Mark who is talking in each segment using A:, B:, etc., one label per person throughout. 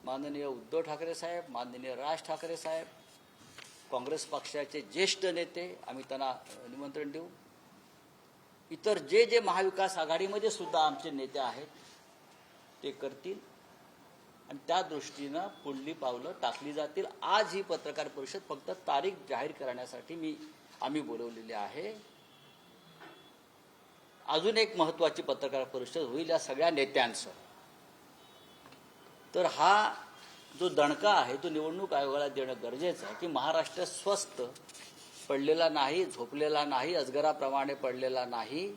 A: माननीय उद्धव ठाकरे साहेब, माननीय राज ठाकरे साहेब, काँग्रेस पक्षाचे ज्येष्ठ नेते, आम्ही त्यांना निमंत्रण देऊ. इतर जे जे महाविकास आघाडीमध्ये सुद्धा आमचे नेते आहेत ते करतील आणि त्या दृष्टीनं पुढली पावलं टाकली जातील. आज ही पत्रकार परिषद फक्त तारीख जाहीर करण्यासाठी आम्ही बोलवलेली आहे. अजून एक महत्त्वाची पत्रकार परिषद होईल या सगळ्या नेत्यांसह. तर हा जो दणका आहे तो निवडणूक आयोगाला देणं गरजेचं आहे की महाराष्ट्र स्वस्थ पडलेला नाही, झोपलेला नाही, अजगराप्रमाणे पडलेला नाही.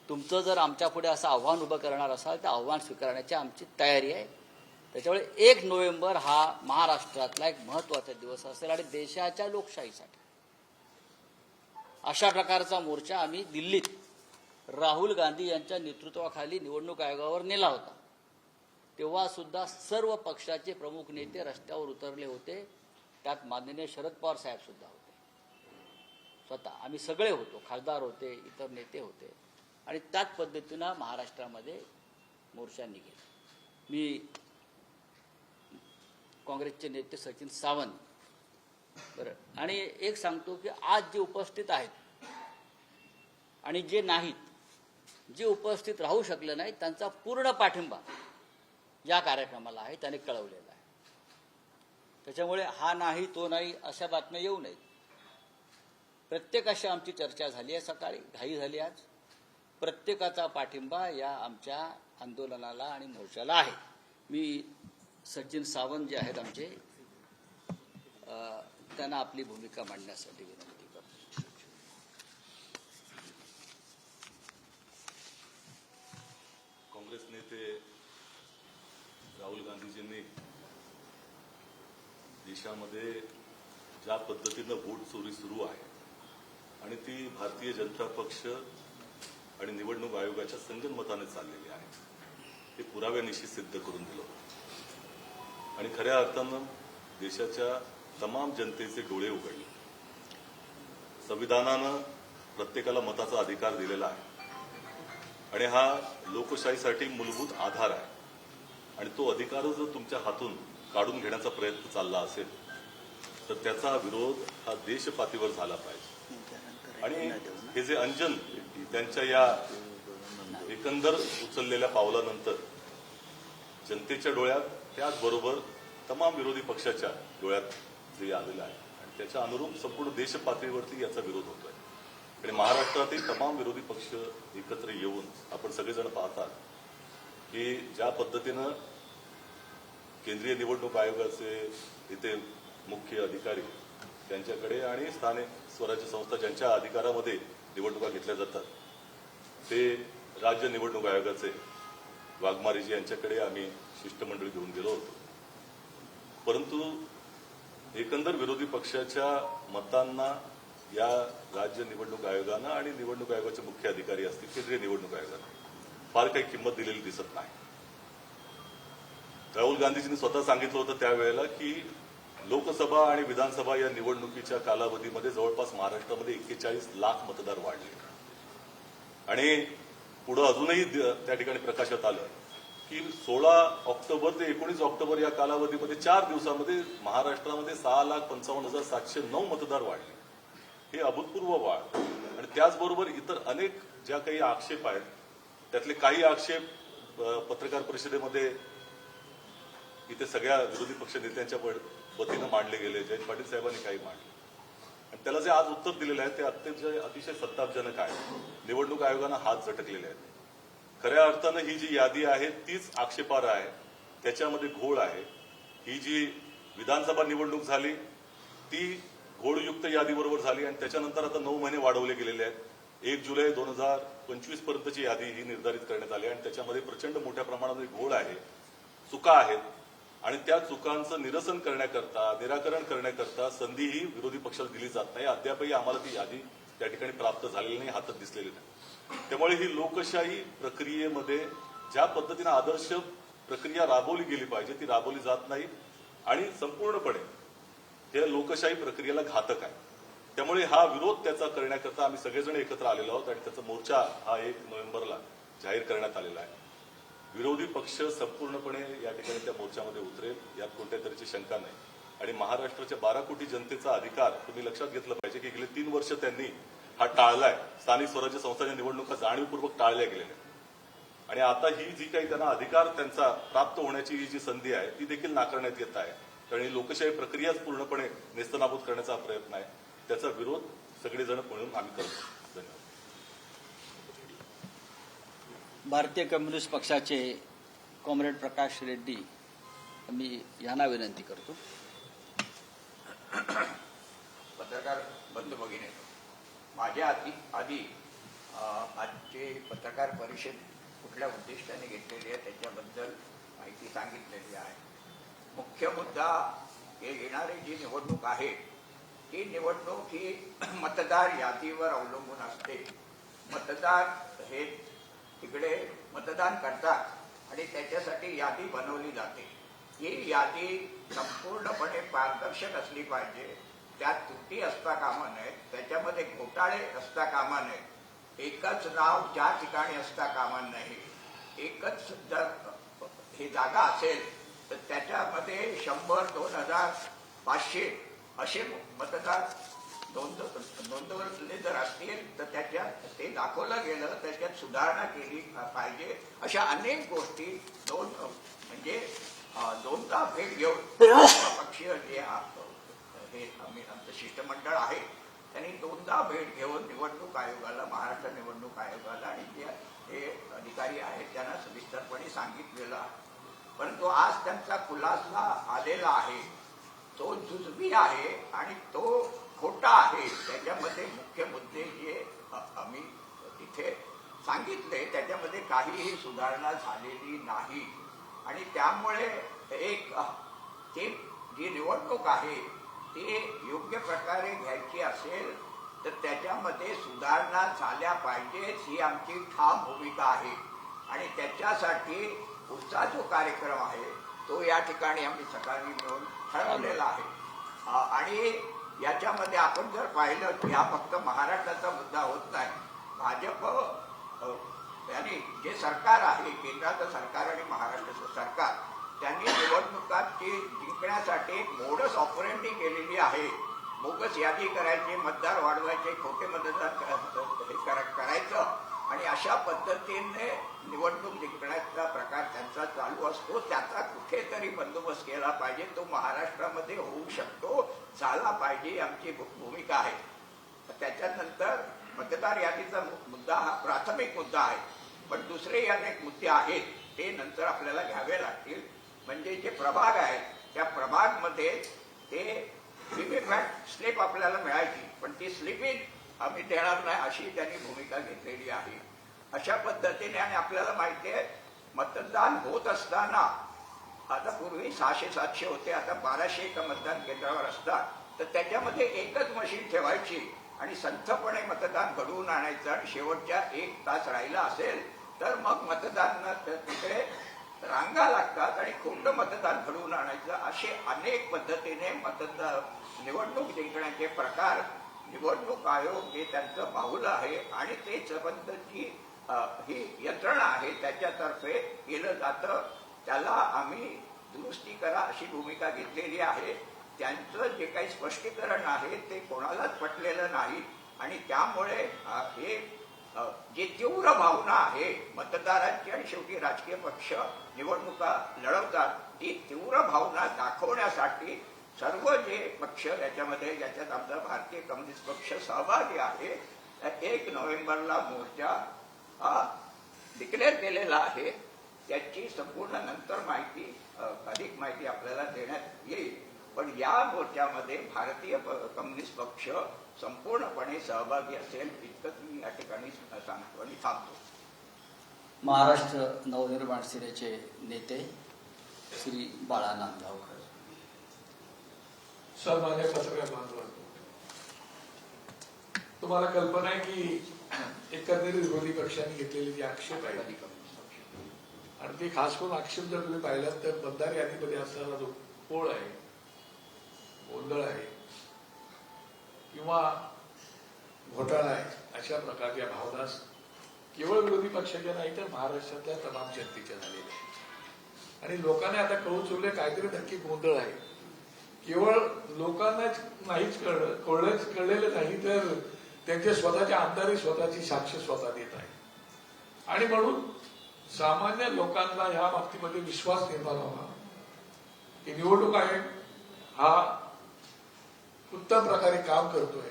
A: तुमचं जर आमच्या पुढे असं आव्हान उभं करणार असाल तर आव्हान स्वीकारण्याची आमची तयारी आहे. त्याच्यामुळे 1 नोव्हेंबर हा महाराष्ट्रातला एक महत्त्वाचा दिवस असेल आणि देशाच्या लोकशाहीसाठी अशा प्रकारचा मोर्चा आम्ही दिल्लीत राहुल गांधी यांच्या नेतृत्वाखाली निवडणूक आयोगावर नेला होता. तेव्हा सुद्धा सर्व पक्षाचे प्रमुख नेते रस्त्यावर उतरले होते. त्यात माननीय शरद पवार साहेब सुद्धा होते. स्वतः आम्ही सगळे होतो, खासदार होते, इतर नेते होते आणि त्याच पद्धतीनं महाराष्ट्रामध्ये मोर्चा निघेल. मी काँग्रेसचे नेते सचिन सावंत बरं आणि एक सांगतो की आज जे उपस्थित आहेत आणि जे नाहीत, जे उपस्थित राहू शकले नाहीत त्यांचा पूर्ण पाठिंबा या कार्यक्रमाला आहे, त्याने कळवलेला आहे. त्याच्यामुळे हा नाही तो नाही अशा बातम्या येऊ नयेत. प्रत्येकाशी आमची चर्चा झाली आहे, सकाळी घाई झाली आज. प्रत्येकाचा पाठिंबा या आमच्या आंदोलनाला आणि मोर्चाला आहे. मी सचिन सावंत जे आहेत आमचे त्यांना आपली भूमिका मांडण्यासाठी विनंती करतो.
B: काँग्रेस नेते राहुल गांधीजींनी देशामध्ये ज्या पद्धतीनं वोट चोरी सुरू आहे आणि ती भारतीय जनता पक्ष आणि निवडणूक आयोगाच्या संगनमताने चाललेली आहे, ते पुराव्यानिशी सिद्ध करून दिलं. आणि खऱ्या अर्थानं देशाच्या तमाम जनतेचे डोळे उघडले. संविधानानं प्रत्येकाला मताचा अधिकार दिलेला आहे आणि हा लोकशाहीसाठी मूलभूत आधार आहे. आणि तो अधिकार जर तुमच्या हातून काढून घेण्याचा प्रयत्न चालला असेल तर त्याचा विरोध हा देशपातळीवर झाला पाहिजे. आणि हे जे अंजन त्यांच्या या एकंदर उचललेल्या पावलानंतर जनतेच्या डोळ्यात, त्याचबरोबर तमाम विरोधी पक्षाच्या डोळ्यात जे आलेलं आहे आणि त्याच्या अनुरूप संपूर्ण देशपातळीवरती याचा विरोध होतोय. आणि महाराष्ट्रातील तमाम विरोधी पक्ष एकत्र येऊन आपण सगळेजण पाहतात की ज्या पद्धतीनं केंद्रीय निवडणूक आयोगाचे इथे मुख्य अधिकारी त्यांच्याकडे आणि स्थानिक स्वराज्य संस्था ज्यांच्या अधिकारामध्ये निवडणुका घेतल्या जातात ते राज्य निवडणूक आयोगाचे वाघमारेजी यांच्याकडे आम्ही शिष्टमंडळी घेऊन गेलो होतो. परंतु एकंदर विरोधी पक्षाच्या मतांना या राज्य निवडणूक आयोगानं आणि निवडणूक आयोगाचे मुख्य अधिकारी असतील केंद्रीय निवडणूक आयोगानं फार काही किंमत दिलेली दिसत नाही. राहुल गांधीजींनी स्वतः सांगितलं होतं त्यावेळेला की लोकसभा आणि विधानसभा या निवडणुकीच्या कालावधीमध्ये जवळपास महाराष्ट्रामध्ये 41 लाख मतदार वाढले. आणि पुढे अजूनही त्या ठिकाणी प्रकाशात आलं की 16 ऑक्टोबर ते 19 ऑक्टोबर या कालावधीमध्ये 4 दिवसामध्ये महाराष्ट्रामध्ये 6,55,709 मतदार वाढले. हे अभूतपूर्व वाढ. आणि त्याचबरोबर इतर अनेक ज्या काही आक्षेप आहेत त्यातले काही आक्षेप पत्रकार परिषदेमध्ये इथे सगळ्या विरोधी पक्ष नेत्यांच्या वतीनं मांडले गेले. जयंत पाटील साहेबांनी काही मांडले आणि त्याला जे आज उत्तर दिलेलं आहे ते अतिशय संतापजनक आहे. निवडणूक आयोगानं हात झटकलेले आहेत. खऱ्या अर्थानं ही जी यादी आहे तीच आक्षेपार्ह आहे, त्याच्यामध्ये घोळ आहे. ही जी विधानसभा निवडणूक झाली ती घोळयुक्त यादीबरोबर झाली आणि त्याच्यानंतर आता 9 महिने वाढवले गेलेले आहेत. 1 जुलै 2025 पर्यंतची यादी ही निर्धारित करण्यात आली आणि त्याच्यामध्ये प्रचंड मोठ्या प्रमाणामध्ये घोळ आहे, चुका आहेत आणि त्या चुकांचं निरसन करण्याकरता, निराकरण करण्याकरता संधी ही विरोधी पक्षाला दिली जात नाही. अद्यापही आम्हाला ती यादी त्या ठिकाणी प्राप्त झालेली नाही, हातात दिसलेली नाही. त्यामुळे ही लोकशाही प्रक्रियेमध्ये ज्या पद्धतीने आदर्श प्रक्रिया राबवली गेली पाहिजे ती राबवली जात नाही आणि संपूर्णपणे हे लोकशाही प्रक्रियेला घातक आहे. त्यामुळे हा विरोध त्याचा करण्याकरता आम्ही सगळेजण एकत्र आलेलो आहोत आणि त्याचा मोर्चा हा 1 नोव्हेंबरला जाहीर करण्यात आलेला आहे. विरोधी पक्ष संपूर्णपणे या ठिकाणी त्या मोर्चामध्ये उतरेल यात कोणत्या तऱ्हेची शंका नाही. आणि महाराष्ट्राच्या 12 कोटी जनतेचा अधिकार तुम्ही लक्षात घेतलं पाहिजे की गेली 3 वर्ष त्यांनी हा टाळलाय. स्थानिक स्वराज्य संस्थांच्या निवडणुका जाणीवपूर्वक टाळल्या गेलेल्या आणि आता ही जी काही त्यांना अधिकार त्यांचा प्राप्त होण्याची ही जी संधी आहे ती देखील नाकारण्यात येत आहे. कारण ही लोकशाही प्रक्रियाच पूर्णपणे नेस्तनाबूत करण्याचा हा प्रयत्न आहे. त्याचा विरोध सगळेजण मिळून आम्ही करतो. धन्यवाद.
A: भारतीय कम्युनिस्ट पक्षाचे कॉम्रेड प्रकाश रेड्डी मी यांना विनंती करतो.
C: पत्रकार बंधू भगिनी, माझ्या आधी आजची पत्रकार परिषद कुठल्या उद्दिष्टाने घेतलेली आहे त्याच्याबद्दल माहिती सांगितलेली आहे. मुख्य मुद्दा हे येणारी जी निवडणूक आहे ती निवडणूक ही मतदार यादीवर अवलंबून असते. मतदार हे तिकडे मतदान करतात आणि त्याच्यासाठी यादी बनवली जाते. ही यादी संपूर्णपणे पारदर्शक असली पाहिजे. त्यात त्रुटी असता कामा नये, त्याच्यामध्ये घोटाळे असता कामा नये, एकच नाव ज्या ठिकाणी असता कामा नाही. एकच जर ही जागा असेल तर त्याच्यामध्ये 100, 2000, 500 असे मतदार नोंदवले जर असतील तर त्याच्यात ते दाखवलं गेलं, त्याच्यात सुधारणा केली पाहिजे. अशा अनेक गोष्टी म्हणजे दोनदा भेट घेऊन पक्षीय जे हे आमचं शिष्टमंडळ आहे त्यांनी दोनदा भेट घेऊन निवडणूक आयोगाला, महाराष्ट्र निवडणूक आयोगाला आणि जे हे अधिकारी आहेत त्यांना सविस्तरपणे सांगितलेलं आहे. परंतु आज त्यांचा खुलासा आलेला आहे तो जुजबी आहे आणि तो खोटा आहे. त्याच्यामध्ये मुख्य मुद्दे जे आम्ही तिथे सांगितले त्याच्यामध्ये काहीही सुधारणा झालेली नाही आणि त्यामुळे एक ती जी निवडणूक आहे ती योग्य प्रकारे घ्यायची असेल तर त्याच्यामध्ये सुधारणा झाल्या पाहिजेत ही आमची ठाम भूमिका आहे आणि त्याच्यासाठी पुढचा जो कार्यक्रम आहे तो या ठिकाणी आम्ही सकाळी मिळून ठरवलेला आहे. आणि याच्यामध्ये आपण जर पाहिलं की हा फक्त महाराष्ट्राचा मुद्दा होत नाही. भाजप यांनी जे सरकार आहे, केंद्राचं सरकार आणि महाराष्ट्राचं सरकार, त्यांनी निवडणुकांची जिंकण्यासाठी एक मोडस ऑपरेंडी केलेली आहे. बोगस यादी करायची, मतदार वाढवायचे, खोटे मतदार करायचं आणि अशा पद्धतीने निवडणूक जिंकण्याचा प्रकार त्यांचा चालू असतो. त्याचा कुठेतरी बंदोबस्त केला पाहिजे. तो महाराष्ट्रामध्ये होऊ शकतो, झाला पाहिजे, आमची भूमिका आहे. त्याच्यानंतर मतदार यादीचा मुद्दा हा प्राथमिक मुद्दा आहे, पण दुसरे अनेक मुद्दे आहेत ते नंतर आपल्याला घ्यावे लागतील. म्हणजे जे प्रभाग आहेत त्या प्रभागमध्ये ते व्हीव्हीपॅट स्लिप आपल्याला मिळायची, पण ती स्लिपिंग आम्ही देणार नाही अशी त्यांनी भूमिका घेतलेली आहे. अशा पद्धतीने आणि आपल्याला माहिती आहे मतदान होत असताना आता पूर्वी 600-700 होते, आता 1200 एका मतदान केंद्रावर असतात. तर त्याच्यामध्ये एकच मशीन ठेवायची आणि संथपणे मतदान घडवून आणायचं आणि शेवटच्या 1 तास राहिला असेल तर मग मतदान तिकडे रांगा लागतात आणि खोटं मतदान घडवून आणायचं. असे अनेक पद्धतीने निवडणूक जिंकण्याचे प्रकार निवडणूक आयोग हे त्यांचं बाहुलं आहे आणि ते संबंधची ही यंत्रणा आहे त्याच्यातर्फे केलं जातं. त्याला आम्ही दुरुस्ती करा अशी भूमिका घेतलेली आहे. त्यांचं जे काही स्पष्टीकरण आहे ते कोणालाच पटलेलं नाही आणि त्यामुळे हे जे तीव्र भावना आहे मतदारांची आणि शेवटी राजकीय पक्ष निवडणुका लढवतात ती तीव्र भावना दाखवण्यासाठी सर्व जे पक्ष याच्यामध्ये ज्याच्यात आमचा भारतीय कम्युनिस्ट पक्ष सहभागी आहे 1 नोव्हेंबरला मोर्चा डिक्लेअर केलेला आहे. त्याची संपूर्ण नंतर अधिक माहिती आपल्याला देण्यात येईल. पण या मोर्चामध्ये भारतीय कम्युनिस्ट पक्ष संपूर्णपणे सहभागी असेल इतकंच मी या ठिकाणी सांगतो आणि थांबतो.
A: महाराष्ट्र नवनिर्माण सेनेचे नेते श्री बाळा नांदगावकर.
D: सर, माझ्या पत्रकार बांधवांनो, तुम्हाला कल्पना आहे की एकंदरीत विरोधी पक्षांनी घेतलेले जे आक्षेप आहेत आणि ते खास करून आक्षेप जर तुम्ही पाहिलात तर मतदार यादीमध्ये असणारा जो पोळ आहे, गोंधळ आहे किंवा घोटाळा आहे अशा प्रकारच्या भावना केवळ विरोधी पक्षाच्या नाही तर महाराष्ट्रातल्या तमाम जनतेच्या झालेल्या आहेत. आणि लोकांना आता कळून चुकले काहीतरी नक्की गोंधळ आहे. केवळ लोकांनाच नाहीच कळलेलं नाही तर त्यांचे स्वतःचे आमदारही स्वतःची साक्ष स्वतः देत आहे. आणि म्हणून सामान्य लोकांना ह्या बाबतीमध्ये विश्वास निर्माण व्हावा की निवडणूक आयोग हा उत्तम प्रकारे काम करतोय,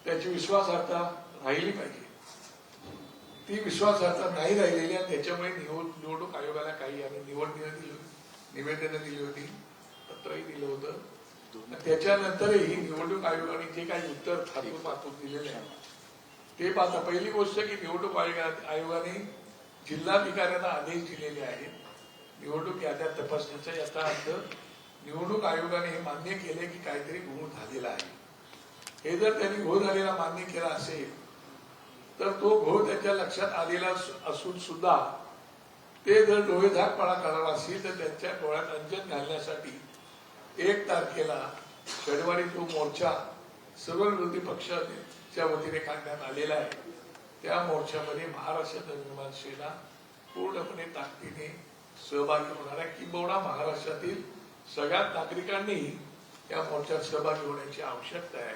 D: त्याची विश्वासार्हता राहिली पाहिजे. ती विश्वासार्हता नाही राहिलेली आणि त्याच्यामुळे निवडणूक आयोगाला काही आम्ही निवेदनं दिली होती, पत्रही दिलं होतं. त्याच्यानंतरही निवडणूक आयोगाने जे काही उत्तर थापून पाठवून दिलेले आहे ते पाहता पहिली गोष्ट की निवडणूक आयोगाने जिल्हाधिकाऱ्यांना आदेश दिलेले आहेत निवडणूक याद्या तपासण्याचा. याचा अर्थ निवडणूक आयोगाने हे मान्य केले की काहीतरी घोळ झालेला आहे. हे जर त्यांनी घोळ झालेला मान्य केला असेल तर तो घोळ त्यांच्या लक्षात आलेला असून सुद्धा ते जर डोळेझाकपणा करणार असतील तर त्यांच्या डोळ्यात अंजन घालण्यासाठी 1 तारखेला शनिवारी जो मोर्चा सर्व विरोधी पक्षाच्या वतीने काढण्यात आलेला आहे त्या मोर्चामध्ये महाराष्ट्र नवनिर्माण सेना पूर्णपणे ताकदीने सहभागी होणार आहे. किंबहुना महाराष्ट्रातील सगळ्या नागरिकांनीही या मोर्चात सहभागी होण्याची आवश्यकता आहे.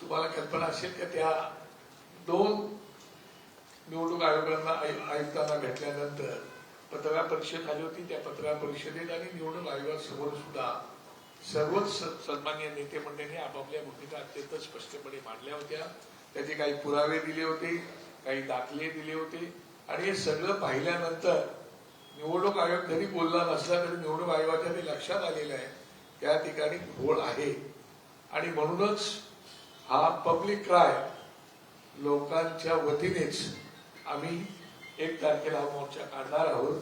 D: तुम्हाला कल्पना असेल की त्या 2 निवडणूक आयुक्तांना भेटल्यानंतर पत्रकार परिषद झाली होती. त्या पत्रकार परिषदेत आणि निवडणूक आयोगासमोर सुद्धा सर्वच सन्मान्य नेते मंडळींनी आपापल्या भूमिका अत्यंत स्पष्टपणे मांडल्या होत्या. त्याचे काही पुरावे दिले होते, काही दाखले दिले होते आणि हे सगळं पाहिल्यानंतर निवडणूक आयोग जरी बोलला नसला तरी निवडणूक आयोगाच्या ते लक्षात आलेलं आहे त्या ठिकाणी घोळ आहे. आणि म्हणूनच हा पब्लिक क्राय लोकांच्या वतीनेच आम्ही 1 तारखेला हा मोर्चा काढणार आहोत.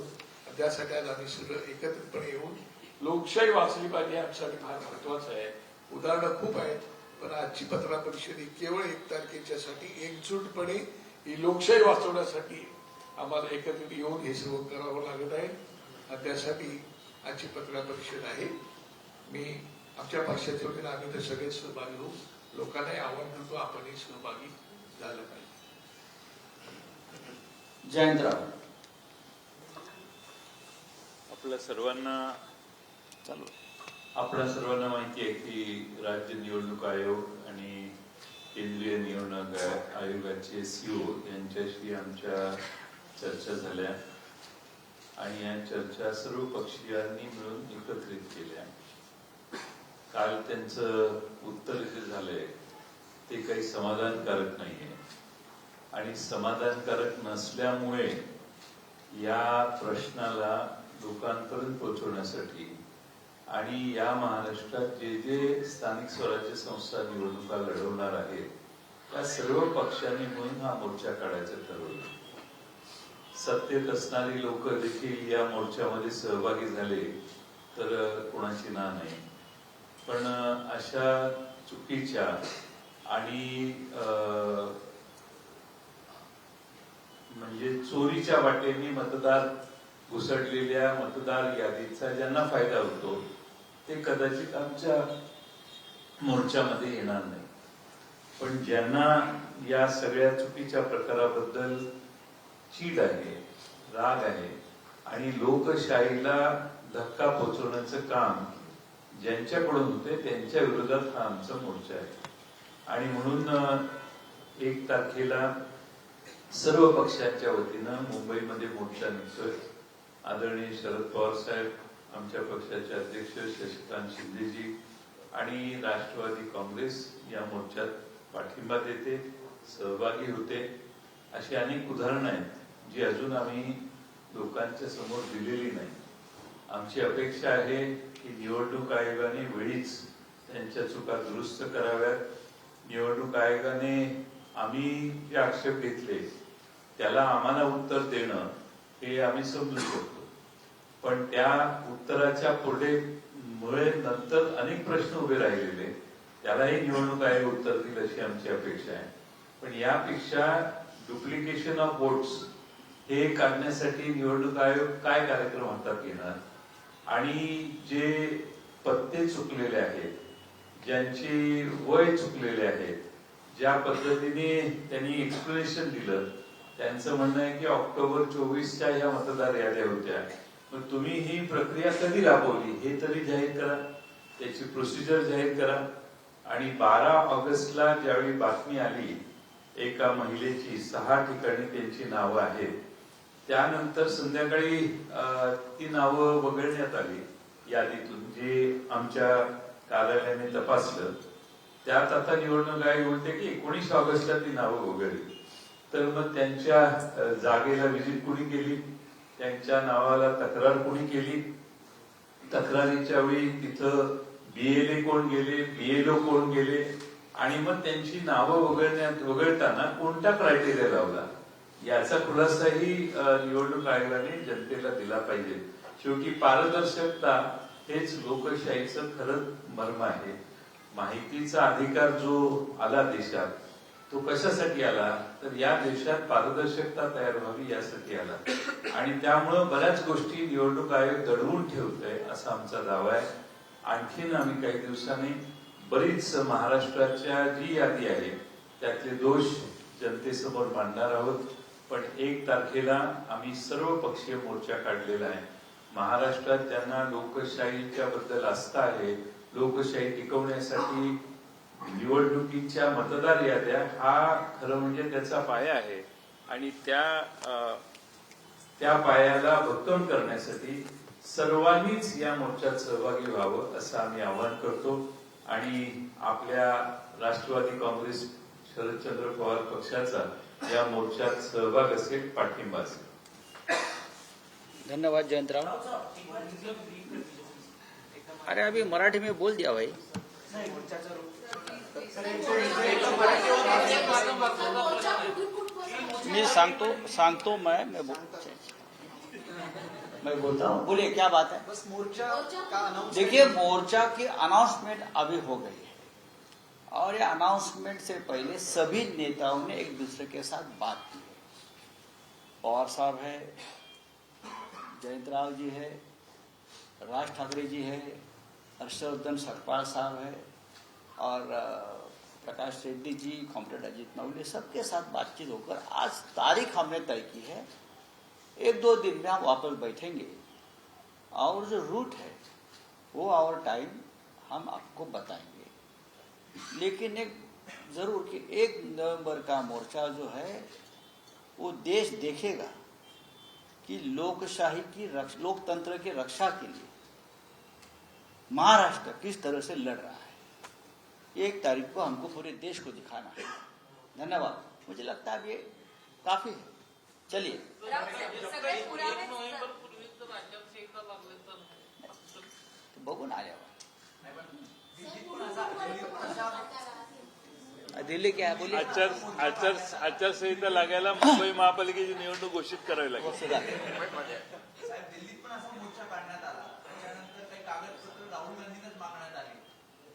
D: त्यासाठी आज आम्ही सगळं एकत्रितपणे येऊन लोकशाही वाचली पाहिजे आमच्यासाठी फार महत्वाचं आहे. उदाहरणं खूप आहेत पण आजची पत्रकार परिषद ही केवळ 1 तारखेच्यासाठी एकजूटपणे ही लोकशाही वाचवण्यासाठी आम्हाला एकत्रित येऊन हे सर्व करावं लागत आहे आणि त्यासाठी आजची पत्रकार परिषद आहे. मी आमच्या पक्षाच्या वतीने आम्ही तर सगळेच सहभागी होऊ. लोकांनाही आव्हान करतो आपणही सहभागी झालं पाहिजे.
A: जयंतराव
E: आपल्या सर्वांना माहिती आहे की राज्य निवडणूक आयोग आणि केंद्रीय निवडणूक आयोगाचे सीओ यांच्याशी आमच्या चर्चा झाल्या आणि या चर्चा सर्व पक्षीयांनी मिळून एकत्रित केल्या. काल त्यांचं उत्तर जे झालंय ते काही समाधानकारक नाहीये आणि समाधानकारक नसल्यामुळे या प्रश्नाला लोकांपर्यंत पोहोचवण्यासाठी आणि या महाराष्ट्रात जे जे स्थानिक स्वराज्य संस्था निवडणुका लढवणार आहेत त्या सर्व पक्षांनी मिळून हा मोर्चा काढायचं ठरवलं. सत्तेत असणारी लोक देखील या मोर्चामध्ये सहभागी झाले तर कोणाची ना नाही. पण अशा चुकीच्या आणि म्हणजे चोरीच्या वाटेने मतदार घुसडलेल्या मतदार यादीचा ज्यांना फायदा होतो ते कदाचित आमच्या मोर्चामध्ये येणार नाही. पण ज्यांना या सगळ्या चुकीच्या प्रकाराबद्दल चीड आहे, राग आहे आणि लोकशाहीला धक्का पोचवण्याचं काम ज्यांच्याकडून होते त्यांच्या विरोधात हा आमचा मोर्चा आहे. आणि म्हणून 1 तारखेला सर्व पक्षांच्या वतीनं मुंबईमध्ये मोर्चा निघतोय. आदरणीय शरद पवार साहेब, आमच्या पक्षाचे अध्यक्ष शशिकांत शिंदेजी आणि राष्ट्रवादी काँग्रेस या मोर्चात पाठिंबा देते, सहभागी होते. अशी अनेक उदाहरणं आहेत जी अजून आम्ही लोकांच्या समोर दिलेली नाही. आमची अपेक्षा आहे की निवडणूक आयोगाने वेळीच त्यांच्या चुका दुरुस्त कराव्यात. निवडणूक आयोगाने आम्ही जे आक्षेप घेतले त्याला आम्हाला उत्तर देणं हे आम्ही समजू शकतो, पण त्या उत्तराच्या पुढे मुळे नंतर अनेक प्रश्न उभे राहिलेले त्यालाही निवडणूक आयोग उत्तर देईल अशी आमची अपेक्षा आहे. पण यापेक्षा डुप्लिकेशन ऑफ वोट्स हे काढण्यासाठी निवडणूक आयोग काय कार्यक्रम हातात घेणार आणि जे पत्ते चुकलेले आहेत, ज्यांची वय चुकलेले आहेत, ज्या पद्धतीने त्यांनी एक्सप्लेनेशन दिलं त्यांचं म्हणणं आहे की ऑक्टोबर 24च्या ह्या मतदार याद्या होत्या, मग तुम्ही ही प्रक्रिया कधी राबवली हे तरी जाहीर करा, त्याची प्रोसिजर जाहीर करा. आणि 12 ऑगस्टला ज्यावेळी बातमी आली एका महिलेची 6 ठिकाणी त्यांची नावं आहेत, त्यानंतर संध्याकाळी ती नावं वगळण्यात आली यादीतून, जे आमच्या कार्यालयाने तपासलं. त्यात आता निवडणूक आयोग म्हणते की 19 ऑगस्टला ती नावं वगळली. तर मग त्यांच्या जागेला व्हिजिट कुणी केली, त्यांच्या नावाला तक्रार कुणी केली, तक्रारीच्या वेळी तिथं BLA कोण गेले, BLO कोण गेले, आणि मग त्यांची नावं वगळताना कोणता क्रायटेरिया लावला, याचा खुलासाही निवडणूक आयोगाने जनतेला दिला पाहिजे. शेवटी पारदर्शकता हेच लोकशाहीचं खरं मर्म आहे. माहितीचा अधिकार जो आला देशात, तो कशासाठी आला, तर या देशात पारदर्शकता तयार व्हावी यासाठी आला. आणि त्यामुळं बऱ्याच गोष्टी निवडणूक आयोग दडवून ठेवतोय असा आमचा दावा आहे. आणखीन आम्ही काही दिवसांनी बरीच महाराष्ट्राच्या जी यादी आहे त्यातले दोष जनतेसमोर मांडणार आहोत. पण 1 तारखेला आम्ही सर्व पक्षीय मोर्चा काढलेला आहे. महाराष्ट्रात ज्यांना लोकशाहीच्या बद्दल आस्था आहे, लोकशाही टिकवण्यासाठी निवडणुकीच्या मतदार याद्या हा खरं म्हणजे त्याचा पाया आहे. आणि त्या पायाला भक्कम करण्यासाठी सर्वांनीच या मोर्चात सहभागी व्हावं असं आम्ही आवाहन करतो. आणि आपल्या राष्ट्रवादी काँग्रेस शरदचंद्र पवार पक्षाचा या मोर्चात सहभाग असेल, पाठिंबा असेल.
A: धन्यवाद जयंतराव. अरे अभी मराठी में बोल दिया भाई. मैं सांगतो मैं बोलता हूँ. बोलिए क्या बात है.
F: बस मोर्चा का अनाउंस.
A: देखिए, मोर्चा की अनाउंसमेंट अभी हो गई है और ये अनाउंसमेंट से पहले सभी नेताओं ने एक दूसरे के साथ बात की. पवार साहब है, जयंतराव जी है, राज ठाकरे जी है, हर्षवर्धन सकपाल साहब है और प्रकाश रेड्डी जी, कॉम्रेड अजीत नवले, सबके साथ बातचीत होकर आज तारीख हमने तय की है. 1-2 दिन में हम वापस बैठेंगे और जो रूट है वो और टाइम हम आपको बताएंगे. लेकिन एक जरूर कि 1 नवंबर का मोर्चा जो है वो देश देखेगा कि लोकशाही की लोकतंत्र की रक्षा के लिए महाराष्ट्र किस तरह से लड़ रहा है. 1 तारीख को हमको पूरे देश को दिखाना है. धन्यवाद. मुझे लगता है अब ये काफी है. चलिए. तो बघू ना आल्यावर. दिल्ली क्या है बोलिए.
G: आचारसंहिता लागायला मुंबई महापालिकेची निवडणूक घोषित करावी लागेल.
F: साहेब, दिल्लीत पण असा मोर्चा काढण्यात आला, त्यानंतर काही कागदपत्र राहुल गांधींनाच मागण्यात आली.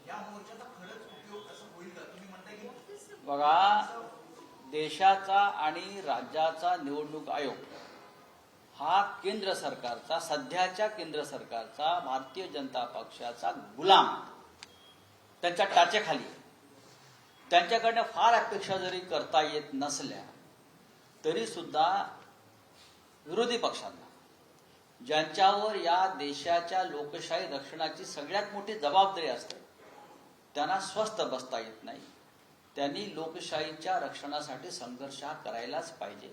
F: या मोर्चाचा खरंच उपयोग असं होईल का? तुम्ही म्हणताय की
A: बघा, देशाचा आणि राज्याचा निवडणूक आयोग हा केंद्र सरकारचा, सध्याच्या केंद्र सरकारचा, भारतीय जनता पक्षाचा गुलाम, त्यांच्या टाचेखाली. त्यांच्याकडनं फार अपेक्षा जरी करता येत नसल्या तरी सुद्धा विरोधी पक्षांना, ज्यांच्यावर या देशाच्या लोकशाही रक्षणाची सगळ्यात मोठी जबाबदारी असते, त्यांना स्वस्थ बसता येत नाही. त्यांनी लोकशाहीच्या रक्षणासाठी संघर्ष हा करायलाच पाहिजे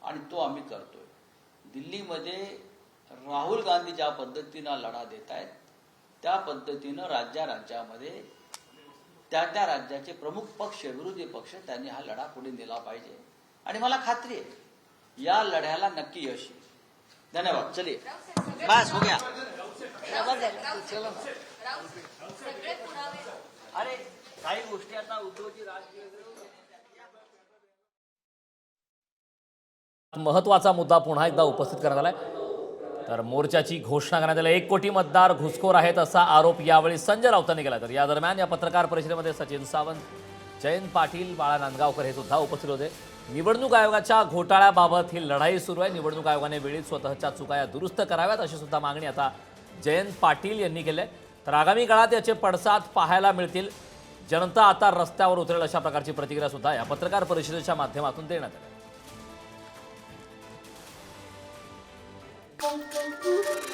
A: आणि तो आम्ही करतोय. दिल्लीमध्ये राहुल गांधी ज्या पद्धतीनं लढा देत आहेत त्या पद्धतीनं राज्यामध्ये त्या राज्याचे प्रमुख पक्ष, विरोधी पक्ष, त्यांनी हा लढा पुढे नेला पाहिजे आणि मला खात्री आहे या लढ्याला नक्की यश येईल. धन्यवाद. चलिए, बस हो गया. चलो ना. अरे काही गोष्टी आता उद्धवजी राजकीय
H: महत्त्वाचा मुद्दा पुन्हा एकदा उपस्थित करण्यात आलाय. तर मोर्चाची घोषणा करण्यात आली. 1 कोटी मतदार घुसखोर आहेत असा आरोप यावेळी संजय राऊतांनी केला. तर या दरम्यान या पत्रकार परिषदेमध्ये सचिन सावंत, जयंत पाटील, बाळा नांदगावकर हे सुद्धा उपस्थित होते. निवडणूक आयोगाच्या घोटाळ्याबाबत ही लढाई सुरू आहे. निवडणूक आयोगाने वेळीच स्वतःच्या चुका या दुरुस्त कराव्यात अशी सुद्धा मागणी आता जयंत पाटील यांनी केली आहे. तर आगामी काळात याचे पडसाद पाहायला मिळतील. जनता आता रस्त्यावर उतरेल अशा प्रकारची प्रतिक्रिया सुद्धा या पत्रकार परिषदेच्या माध्यमातून देण्यात आली.
I: Thank you.